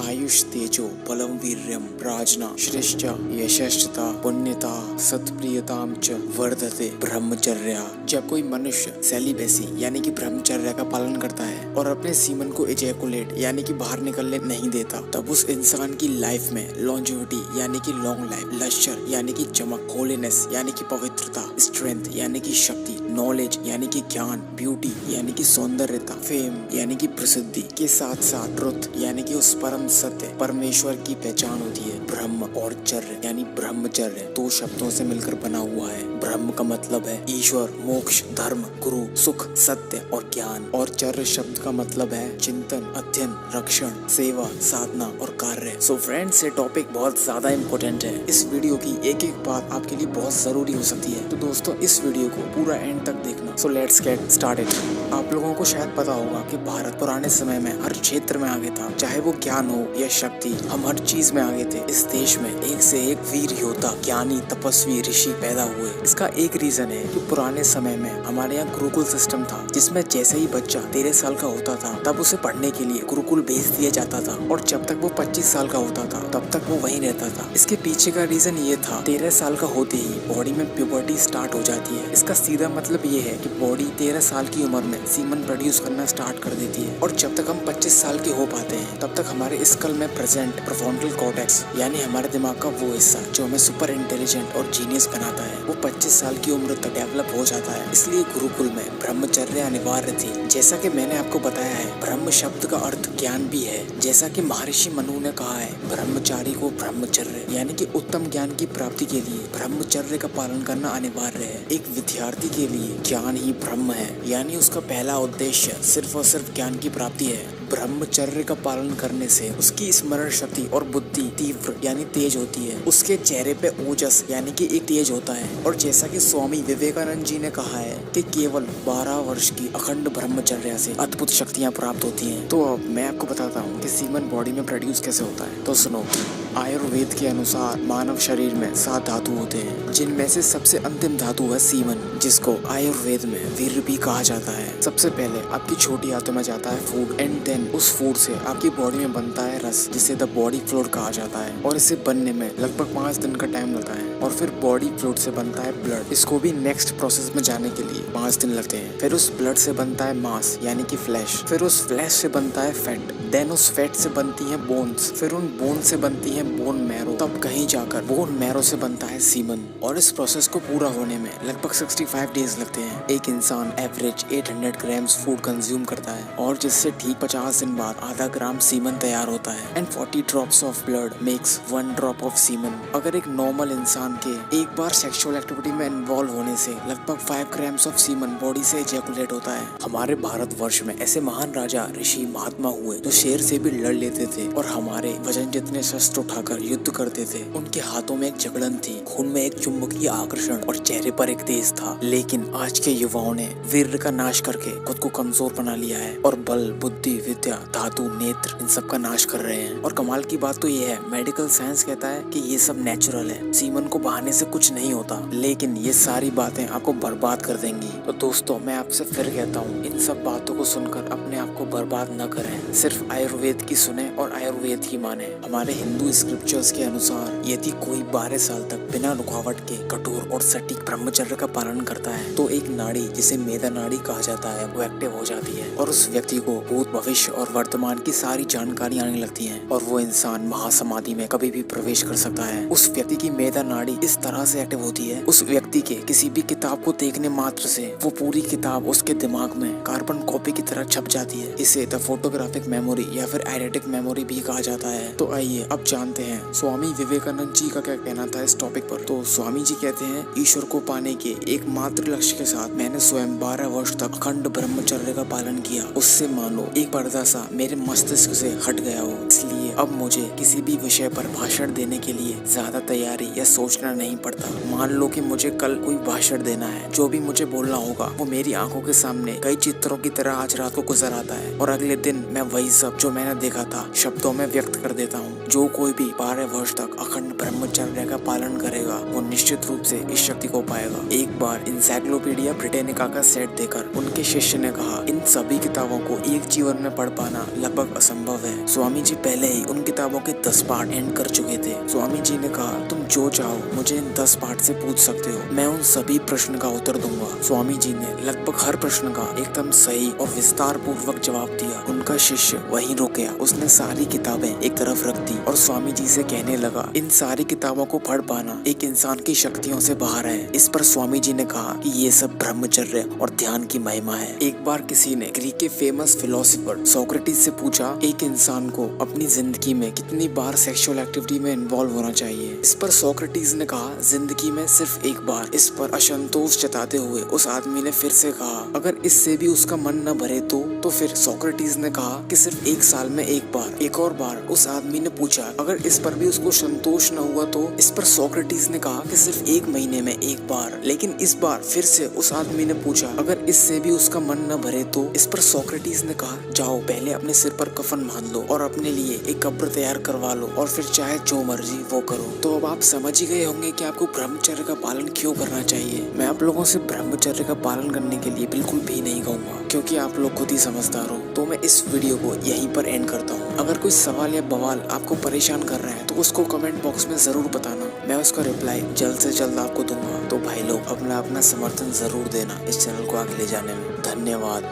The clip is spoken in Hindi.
आयुष तेजो बलम वीर्यम प्राजना श्रेष्ठ यशस्ता पुण्यता सत्प्रियताम च वर्धते ब्रह्मचर्या। जब कोई मनुष्य सेलिबेसी यानी कि ब्रह्मचर्या का पालन करता है और अपने सीमन को इजैकुलेट यानी कि बाहर निकलने नहीं देता, तब उस इंसान की लाइफ में लॉन्जिविटी यानी कि लॉन्ग लाइफ, लश्चर यानी कि चमक, होलीनेस यानी कि पवित्रता, स्ट्रेंथ यानी कि शक्ति, नॉलेज यानी कि ज्ञान, ब्यूटी यानी कि सौंदर्यता, फेम यानी कि प्रसिद्धि के साथ साथ ट्रुथ यानी कि उस परम सत्य परमेश्वर की पहचान होती है। ब्रह्म और चर्य यानी ब्रह्मचर्य दो शब्दों से मिलकर बना हुआ है। ब्रह्म का मतलब है ईश्वर, मोक्ष, धर्म, गुरु, सुख, सत्य और ज्ञान, और चर्य शब्द का मतलब है चिंतन, अध्ययन, रक्षण, सेवा, साधना और कार्य। सो फ्रेंड्स, ये टॉपिक बहुत ज्यादा इम्पोर्टेंट है। इस वीडियो की एक एक बात आपके लिए बहुत जरूरी हो सकती है, तो दोस्तों इस वीडियो को पूरा एंड तक देखना। So let's get started. आप लोगों को शायद पता होगा कि भारत पुराने समय में हर क्षेत्र में आगे था, चाहे वो ज्ञान हो या शक्ति, हम हर चीज में आगे थे। इस देश में एक से एक वीर योद्धा, ज्ञानी, तपस्वी, ऋषि पैदा हुए। इसका एक रीजन है कि पुराने समय में हमारे यहाँ गुरुकुल सिस्टम था, जिसमें जैसे ही बच्चा 13 साल का होता था तब उसे पढ़ने के लिए गुरुकुल भेज दिया जाता था, और जब तक वो 25 साल का होता था तब तक वो वहीं रहता था। इसके पीछे का रीजन ये था, 13 साल का होते ही बॉडी में प्यूबर्टी स्टार्ट हो जाती है। इसका सीधा मतलब ये है कि बॉडी 13 साल की उम्र में सीमन प्रोड्यूस करना स्टार्ट कर देती है, और जब तक हम 25 साल के हो पाते हैं तब तक हमारे स्कल में प्रेजेंट प्रीफ्रंटल कॉर्टेक्स यानी हमारे दिमाग का वो हिस्सा जो हमें सुपर इंटेलिजेंट और जीनियस बनाता है, वो 25 साल की उम्र तक डेवलप हो जाता है। इसलिए गुरुकुल में ब्रह्मचर्य अनिवार्य थी। जैसा कि मैंने आपको बताया है, ब्रह्म शब्द का अर्थ ज्ञान भी है। जैसा कि महर्षि मनु ने कहा है, ब्रह्मचारी को ब्रह्मचर्य यानी कि उत्तम ज्ञान की प्राप्ति के लिए ब्रह्मचर्य का पालन करना अनिवार्य है। एक विद्यार्थी के लिए ज्ञान ही ब्रह्म है, यानी उसका पहला उद्देश्य सिर्फ और सिर्फ ज्ञान की प्राप्ति है। ब्रह्मचर्य का पालन करने से उसकी स्मरण शक्ति और बुद्धि तीव्र यानी तेज होती है। उसके चेहरे पे ओजस यानी कि एक तेज होता है। और जैसा कि स्वामी विवेकानंद जी ने कहा है कि केवल 12 वर्ष की अखंड ब्रह्मचर्या से अद्भुत शक्तियाँ प्राप्त होती हैं। तो अब मैं आपको बताता हूँ कि सीमन बॉडी में प्रोड्यूस कैसे होता है। तो सुनो, आयुर्वेद के अनुसार मानव शरीर में 7 धातु होते हैं, जिनमें से सबसे अंतिम धातु है सीमन, जिसको आयुर्वेद में वीर्य भी कहा जाता है। सबसे पहले आपकी छोटी आंतों में जाता है फूड, एंड देन उस फूड से आपकी बॉडी में बनता है रस, जिसे द बॉडी फ्लूइड कहा जाता है, और इसे बनने में लगभग 5 दिन का टाइम लगता है। और फिर बॉडी फ्लूइड से बनता है ब्लड, इसको भी नेक्स्ट प्रोसेस में जाने के लिए 5 दिन लगते हैं। फिर उस ब्लड से बनता है मांस यानी कि फ्लैश, फिर उस फ्लैश से बनता है फैट, देन उस फैट से बनती है बोन्स, फिर उन बोन से बनती है बोन मैरो, तब कहीं जाकर बोन मैरो से बनता है सीमन। और इस प्रोसेस को पूरा होने में लगभग 65 डेज लगते हैं। एक इंसान एवरेज 800 ग्राम्स फूड कंज्यूम करता है, और जिससे ठीक 50 दिन बाद आधा ग्राम सीमन तैयार होता है। And 40 drops of blood makes 1 drop of semen. अगर एक नॉर्मल इंसान के एक बार सेक्सुअल एक्टिविटी में इन्वॉल्व होने से लगभग 5 ग्राम्स ऑफ सीमन बॉडी से इजैकुलेट होता है। हमारे भारत वर्ष में ऐसे महान राजा, ऋषि, महात्मा हुए जो शेर से भी लड़ लेते थे, और हमारे वजन जितने शस्त्र उठाकर युद्ध करते थे। उनके हाथों में एक जगड़न थी, खून में एक चुंबकीय आकर्षण, और चेहरे पर एक तेज था। लेकिन आज के युवाओं ने वीर्य का नाश करके खुद को कमजोर बना लिया है, और बल, बुद्धि, विद्या, धातु, नेत्र, इन सब का नाश कर रहे हैं। और कमाल की बात तो ये है, मेडिकल साइंस कहता है कि ये सब नेचुरल है, सीमन को बहाने से कुछ नहीं होता, लेकिन ये सारी बातें आपको बर्बाद कर देंगी। तो दोस्तों, मैं आपसे फिर कहता हूँ, इन सब बातों को सुनकर अपने आप को बर्बाद न करें। सिर्फ आयुर्वेद की सुने और आयुर्वेद ही माने। हमारे हिंदू स्क्रिप्चर्स के अनुसार यदि कोई 12 साल तक बिना रुकावट के कठोर और सटीक ब्रह्मचर्य का पालन करता है, तो एक नाड़ी जिसे मेधा नाड़ी कहा जाता है वो एक्टिव हो जाती है, और उस व्यक्ति को भूत, भविष्य और वर्तमान की सारी जानकारी आने लगती है, और वो इंसान महासमाधि में कभी भी प्रवेश कर सकता है। उस व्यक्ति की मेधा नाड़ी इस तरह से एक्टिव होती है, उस व्यक्ति के किसी भी किताब को देखने मात्र से वो पूरी किताब उसके दिमाग में कार्बन कॉपी की तरह छप जाती है। इसे द फोटोग्राफिक मेमोरी या फिर आइडेटिक मेमोरी भी कहा जाता है। तो आइए अब जानते हैं स्वामी विवेकानंद जी का क्या कहना था इस टॉपिक पर। तो स्वामी जी कहते हैं, ईश्वर को पाने के एकमात्र लक्ष्य के साथ मैंने स्वयं 12 वर्ष तक अखंड ब्रह्मचर्य का पालन किया। उससे मानो एक पर्दा सा मेरे मस्तिष्क से हट गया हो। इसलिए अब मुझे किसी भी विषय पर भाषण देने के लिए ज्यादा तैयारी या सोचना नहीं पड़ता। मान लो कि मुझे कल कोई भाषण देना है, जो भी मुझे बोलना होगा वो मेरी आंखों के सामने कई चित्रों की तरह आज रात को गुजर आता है, और अगले दिन मैं वही सब जो मैंने देखा था शब्दों में व्यक्त कर देता हूँ। जो कोई भी 12 वर्ष तक अखंड ब्रह्मचर्य का पालन करेगा वो निश्चित रूप से इस शक्ति को पाएगा। एक बार इंसाइक्लोपीडिया ब्रिटेनिका का सेट देकर उनके शिष्य ने कहा, इन सभी किताबों को एक जीवन में पढ़ पाना लगभग असंभव है। स्वामी जी पहले ही उन किताबों के 10 पार्ट एंड कर चुके थे। स्वामी जी ने कहा, तुम जो चाहो मुझे इन 10 पार्ट से पूछ सकते हो, मैं उन सभी प्रश्न का उत्तर दूंगा। स्वामी जी ने लगभग हर प्रश्न का एकदम सही और विस्तार पूर्वक जवाब दिया। उनका शिष्य वहीं रुक गया। उसने सारी किताबें एक तरफ रख दी और स्वामी जी से कहने लगा, इन सारी किताबों को पढ़ पाना एक इंसान की शक्तियों से बाहर है। इस पर स्वामी जी ने कहा कि ये सब ब्रह्मचर्य और ध्यान की महिमा है। एक बार किसी ने ग्रीक के फेमस फिलोसोफर सोक्रेटिस से पूछा, एक इंसान को अपनी जिंदगी में कितनी बार सेक्सुअल एक्टिविटी में इन्वॉल्व होना चाहिए। इस पर सोक्रेटिस ने कहा, जिंदगी में सिर्फ एक बार। इस पर असंतोष जताते हुए उस आदमी ने फिर से कहा, अगर इससे भी उसका मन न भरे तो फिर सोक्रेटिस ने कहा कि सिर्फ एक साल में एक बार। एक और बार उस आदमी ने पूछा, अगर इस पर भी उसको संतोष न हुआ तो? इस पर सोक्रेटिस ने कहा कि सिर्फ एक महीने में एक बार। लेकिन इस बार फिर से उस आदमी ने पूछा, अगर इससे भी उसका मन न भरे तो? इस पर सोक्रेटिस ने कहा, जाओ पहले अपने सिर पर कफन बांध लो और अपने लिए एक कब्र तैयार करवा लो और फिर चाहे जो मर्जी वो करो। तो अब आप समझ ही गए होंगे कि आपको ब्रह्मचर्य का पालन क्यों करना चाहिए। मैं आप लोगों से ब्रह्मचर्य का पालन करने के लिए बिल्कुल भी नहीं कहूँगा, क्योंकि आप लोग खुद ही समझदार हो। तो मैं इस वीडियो को यहीं पर एंड करता हूँ। अगर कोई सवाल या बवाल आपको परेशान कर रहा है तो उसको कमेंट बॉक्स में जरूर बताना, मैं उसका रिप्लाई जल्द से जल्द आपको दूंगा। तो भाई लोग अपना समर्थन जरूर देना इस चैनल को आगे ले जाने में। धन्यवाद।